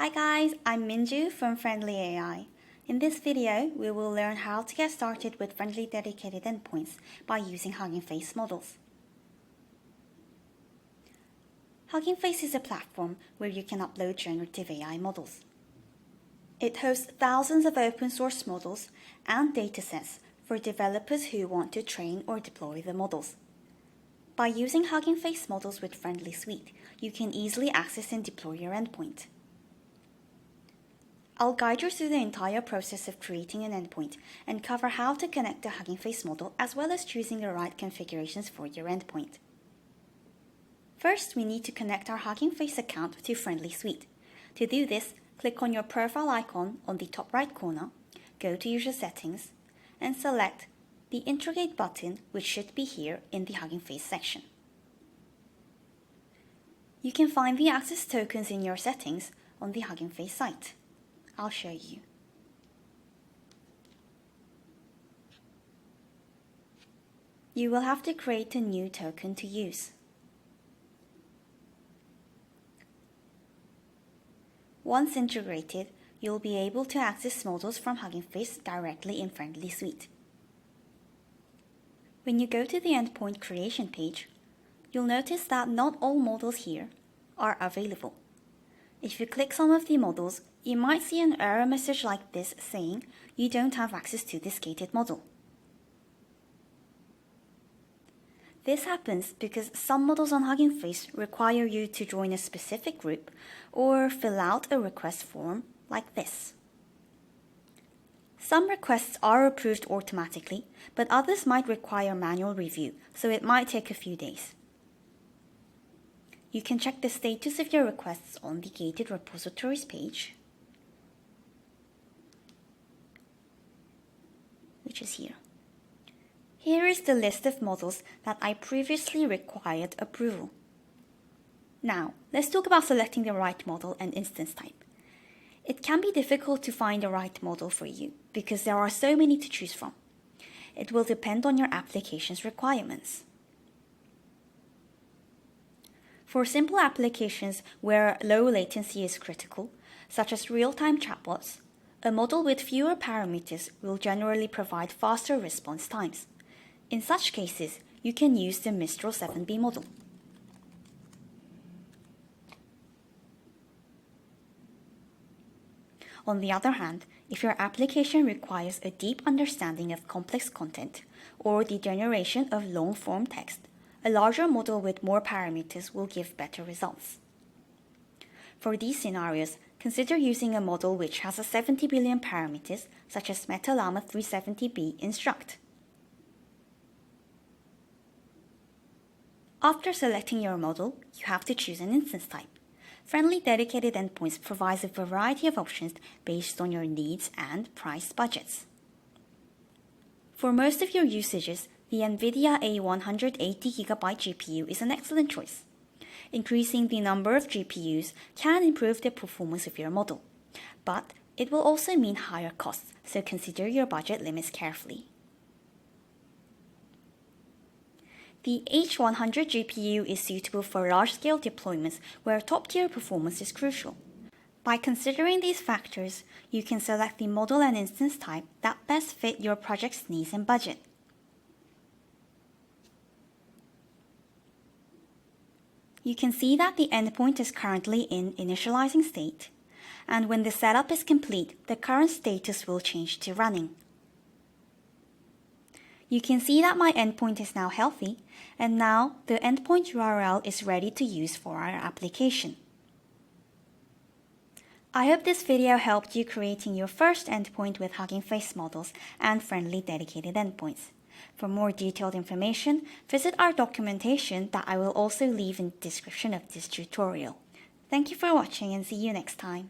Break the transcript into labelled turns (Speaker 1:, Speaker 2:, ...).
Speaker 1: Hi guys, I'm Minju from Friendly AI. In this video, we will learn how to get started with Friendly dedicated endpoints by using Hugging Face models. Hugging Face is a platform where you can upload generative AI models. It hosts thousands of open source models and datasets for developers who want to train or deploy the models. By using Hugging Face models with Friendly Suite, you can easily access and deploy your endpoint. I'll guide you through the entire process of creating an endpoint and cover how to connect the Hugging Face model as well as choosing the right configurations for your endpoint. First, we need to connect our Hugging Face account to Friendly Suite. To do this, click on your profile icon on the top right corner, go to User Settings, and select the Integrate button, which should be here in the Hugging Face section. You can find the access tokens in your settings on the Hugging Face site. I'll show you. You will have to create a new token to use. Once integrated, you'll be able to access models from Hugging Face directly in Friendly Suite. When you go to the endpoint creation page, you'll notice that not all models here are available. If you click some of the models, you might see an error message like this saying you don't have access to this gated model. This happens because some models on Hugging Face require you to join a specific group or fill out a request form like this. Some requests are approved automatically, but others might require manual review, so it might take a few days. You can check the status of your requests on the Gated Repositories page, which is here. Here is the list of models that I previously required approval. Now, let's talk about selecting the right model and instance type. It can be difficult to find the right model for you because there are so many to choose from. It will depend on your application's requirements. For simple applications where low latency is critical, such as real-time chatbots, a model with fewer parameters will generally provide faster response times. In such cases, you can use the Mistral 7B model. On the other hand, if your application requires a deep understanding of complex content or the generation of long-form text, a larger model with more parameters will give better results. For these scenarios, consider using a model which has a 70 billion parameters, such as MetaLlama 370B Instruct. After selecting your model, you have to choose an instance type. Friendly dedicated endpoints provides a variety of options based on your needs and price budgets. For most of your usages, the NVIDIA A180GB GPU is an excellent choice. Increasing the number of GPUs can improve the performance of your model, but it will also mean higher costs, so consider your budget limits carefully. The H100 GPU is suitable for large-scale deployments where top-tier performance is crucial. By considering these factors, you can select the model and instance type that best fit your project's needs and budget. You can see that the endpoint is currently in initializing state, and when the setup is complete, the current status will change to running. You can see that my endpoint is now healthy, and now the endpoint URL is ready to use for our application. I hope this video helped you creating your first endpoint with Hugging Face models and friendly dedicated endpoints. For more detailed information, visit our documentation that I will also leave in the description of this tutorial. Thank you for watching and see you next time.